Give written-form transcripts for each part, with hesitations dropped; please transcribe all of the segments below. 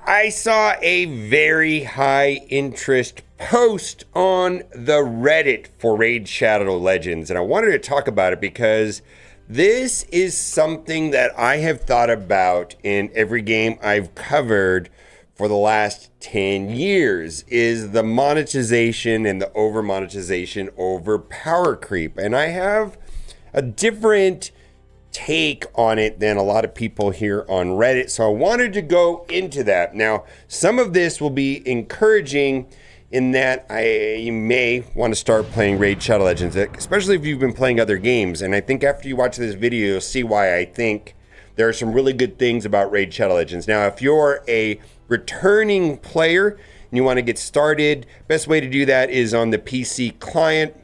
I saw a very high interest post on the Reddit for Raid Shadow Legends, and I wanted to talk about it because this is something that I have thought about in every game I've covered for the last 10 years, is the monetization and the over monetization over power creep. And I have a different take on it than a lot of people here on Reddit. So I wanted to go into that. Now, some of this will be encouraging in that you may want to start playing Raid Shadow Legends, especially if you've been playing other games. And I think after you watch this video, you'll see why I think there are some really good things about Raid Shadow Legends. Now, if you're a returning player and you want to get started, best way to do that is on the PC client.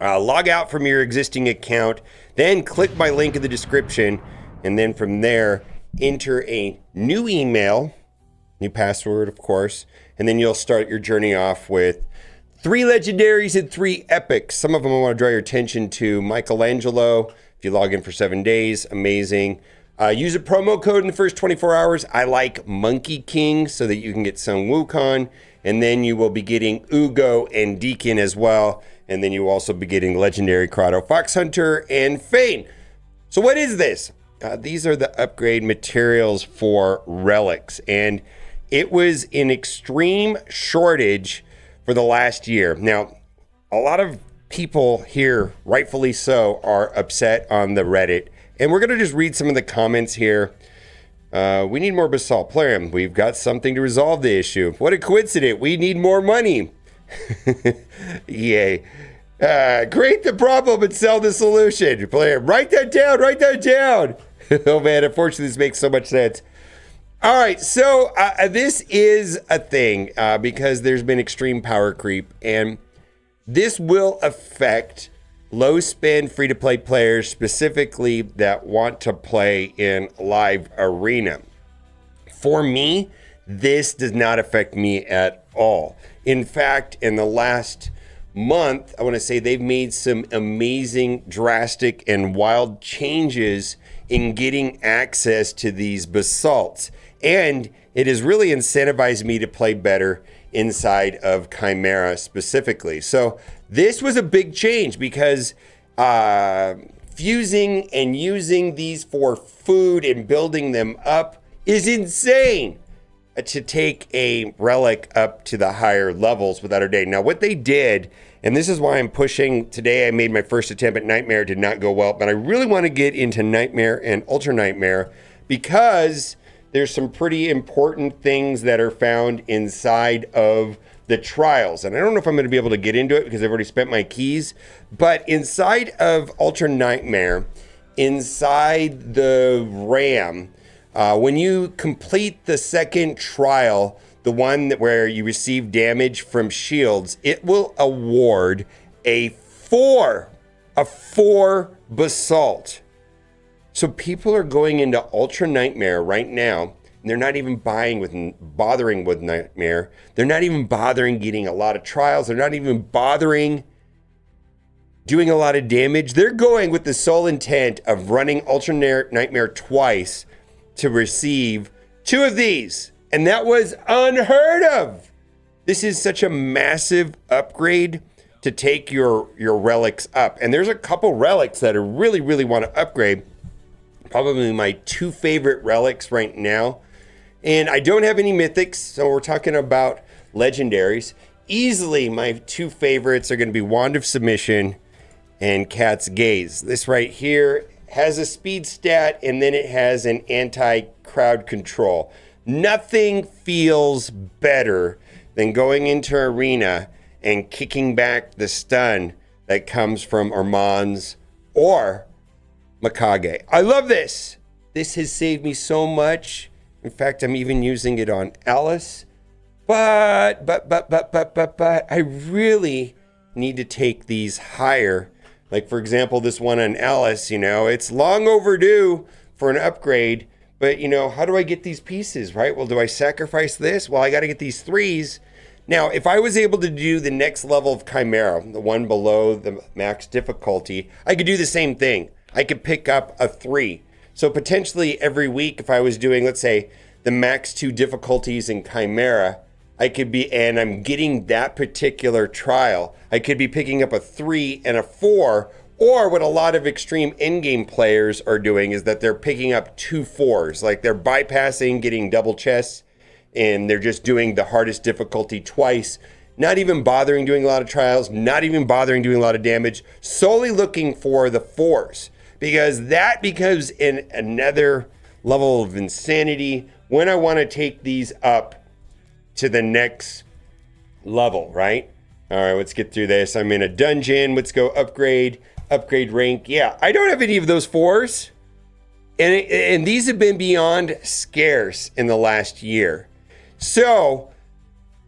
Log out from your existing account, then click my link in the description, and then from there, enter a new email, new password, of course, and then you'll start your journey off with 3 legendaries and 3 epics. Some of them I want to draw your attention to. Michelangelo, if you log in for 7 days, amazing. Use a promo code in the first 24 hours. I like Monkey King so that you can get some Wukong, and then you will be getting Ugo and Deacon as well. And then you will also be getting Legendary Crotto, Fox Hunter, and Fane. So what is this? These are the upgrade materials for relics. And it was in extreme shortage for the last year. Now, a lot of people here, rightfully so, are upset on the Reddit. And we're going to just read some of the comments here. We need more basalt. Plarium, we've got something to resolve the issue. What a coincidence. We need more money. Yay. Create the problem and sell the solution. Plarium, write that down. Write that down. Oh, man. Unfortunately, this makes so much sense. All right. So this is a thing because there's been extreme power creep. And this will affect low spend free to play players, specifically that want to play in live arena. For me, this does not affect me at all. In fact, in the last month, I want to say they've made some amazing, drastic, and wild changes in getting access to these basalts. And it has really incentivized me to play better inside of Chimera specifically. So this was a big change because fusing and using these for food and building them up is insane to take a relic up to the higher levels without a day. Now, what they did, and this is why I'm pushing today, I made my first attempt at Nightmare, did not go well, but I really want to get into Nightmare and Ultra Nightmare because there's some pretty important things that are found inside of the trials. And I don't know if I'm going to be able to get into it because I've already spent my keys, but inside of Ultra Nightmare, inside the RAM, when you complete the second trial, the one where you receive damage from shields, it will award a 4 basalt. So people are going into Ultra Nightmare right now, and they're not even bothering with Nightmare. They're not even bothering getting a lot of trials. They're not even bothering doing a lot of damage. They're going with the sole intent of running Ultra Nightmare twice to receive 2 of these. And that was unheard of. This is such a massive upgrade to take your relics up. And there's a couple relics that I really, really want to upgrade. Probably my 2 favorite relics right now. And I don't have any mythics, so we're talking about legendaries. Easily, my 2 favorites are going to be Wand of Submission and Cat's Gaze. This right here has a speed stat, and then it has an anti-crowd control. Nothing feels better than going into arena and kicking back the stun that comes from Armand's or Mikage. I love this. This has saved me so much. In fact, I'm even using it on Alice. But I really need to take these higher. Like, for example, this one on Alice, it's long overdue for an upgrade. But, how do I get these pieces, right? Well, do I sacrifice this? Well, I got to get these 3s. Now, if I was able to do the next level of Chimera, the one below the max difficulty, I could do the same thing. I could pick up a 3. So potentially every week, if I was doing, let's say, the max 2 difficulties in Chimera, and I'm getting that particular trial, I could be picking up a 3 and a 4, or what a lot of extreme in-game players are doing is that they're picking up 2 4s, like they're bypassing getting double chests, and they're just doing the hardest difficulty twice, not even bothering doing a lot of trials, not even bothering doing a lot of damage, solely looking for the 4s, because that becomes in another level of insanity when I want to take these up to the next level, right? All right, let's get through this. I'm in a dungeon. Let's go upgrade rank. Yeah, I don't have any of those 4s. And these have been beyond scarce in the last year. So,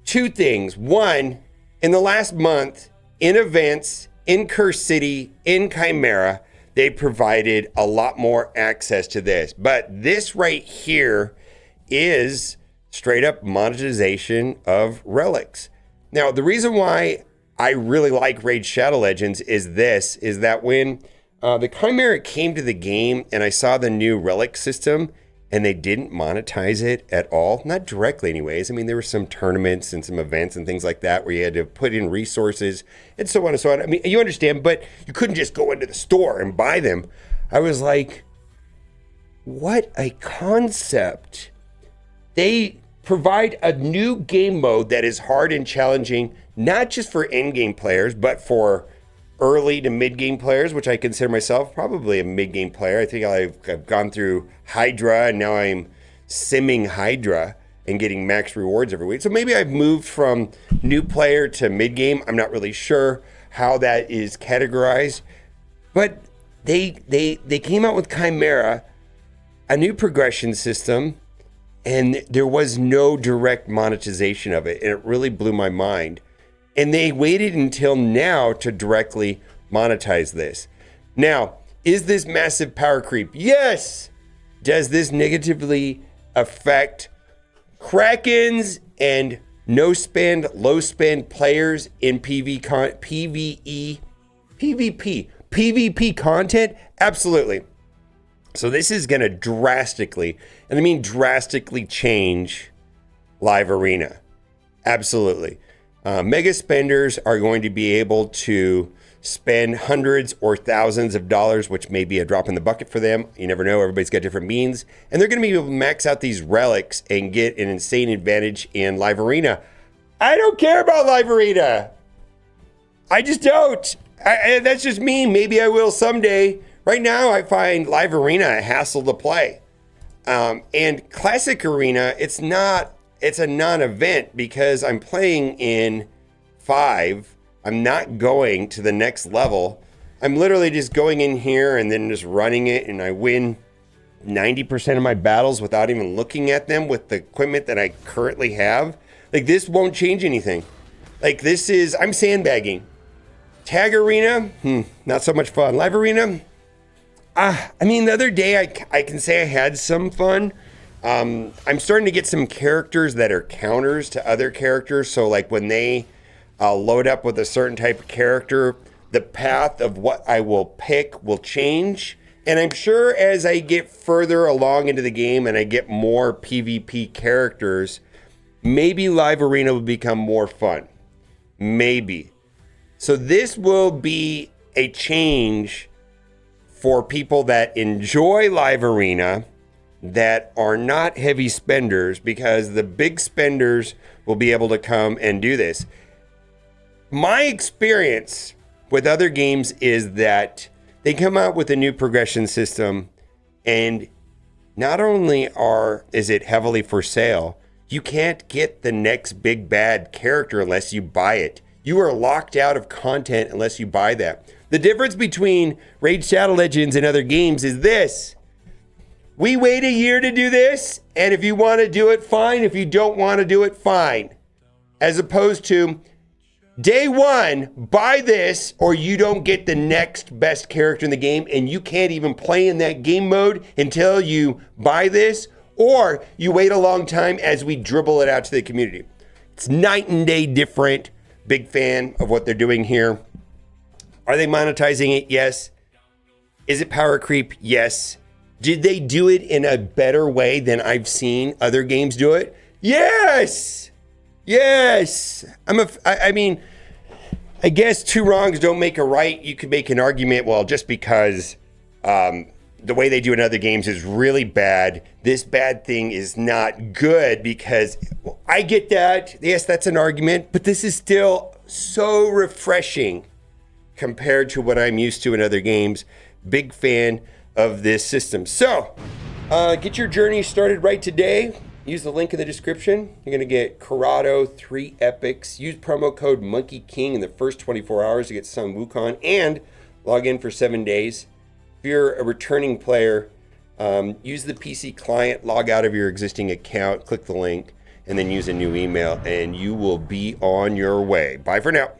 2 things. One, in the last month, in events, in Curse City, in Chimera, they provided a lot more access to this. But this right here is straight up monetization of relics. Now, the reason why I really like Raid Shadow Legends is that when the Chimera came to the game and I saw the new relic system and they didn't monetize it at all, not directly anyways. I mean, there were some tournaments and some events and things like that where you had to put in resources and so on and so on. I mean, you understand, but you couldn't just go into the store and buy them. I was like, what a concept. They provide a new game mode that is hard and challenging, not just for in-game players, but for early to mid-game players, which I consider myself probably a mid-game player. I think I've gone through Hydra, and now I'm simming Hydra and getting max rewards every week. So maybe I've moved from new player to mid-game. I'm not really sure how that is categorized. But they came out with Chimera, a new progression system, and there was no direct monetization of it. And it really blew my mind. And they waited until now to directly monetize this. Now, is this massive power creep? Yes! Does this negatively affect Krakens and no spend, low spend players in PvP content? Absolutely. So this is going to drastically, and I mean drastically, change Live Arena. Absolutely. Mega spenders are going to be able to spend hundreds or thousands of dollars, which may be a drop in the bucket for them. You never know. Everybody's got different means. And they're going to be able to max out these relics and get an insane advantage in Live Arena. I don't care about Live Arena. I just don't. That's just me. Maybe I will someday. Right now, I find Live Arena a hassle to play. And Classic Arena, it's a non-event because I'm playing in 5. I'm not going to the next level. I'm literally just going in here and then just running it, and I win 90% of my battles without even looking at them with the equipment that I currently have. Like, this won't change anything. Like, I'm sandbagging. Tag Arena, not so much fun. Live Arena, I mean, the other day I can say I had some fun. I'm starting to get some characters that are counters to other characters. So like when they load up with a certain type of character, the path of what I will pick will change. And I'm sure as I get further along into the game and I get more PvP characters, maybe Live Arena will become more fun. Maybe. So this will be a change for people that enjoy Live Arena, that are not heavy spenders, because the big spenders will be able to come and do this. My experience with other games is that they come out with a new progression system, and not only is it heavily for sale, you can't get the next big bad character unless you buy it. You are locked out of content unless you buy that. The difference between Raid Shadow Legends and other games is this. We wait a year to do this, and if you want to do it, fine. If you don't want to do it, fine. As opposed to, day one, buy this, or you don't get the next best character in the game, and you can't even play in that game mode until you buy this, or you wait a long time as we dribble it out to the community. It's night and day different. Big fan of what they're doing here. Are they monetizing it? Yes. Is it power creep? Yes. Did they do it in a better way than I've seen other games do it? Yes. Yes. I mean, I guess two wrongs don't make a right. You could make an argument, well, just because the way they do it in other games is really bad, this bad thing is not good, because I get that. Yes, that's an argument, but this is still so refreshing compared to what I'm used to in other games. Big fan of this system. So get your journey started right today. Use the link in the description. You're going to get Corrado 3 Epics. Use promo code Monkey King in the first 24 hours to get some Wukong and log in for 7 days. If you're a returning player, use the PC client, log out of your existing account, click the link, and then use a new email, and you will be on your way. Bye for now.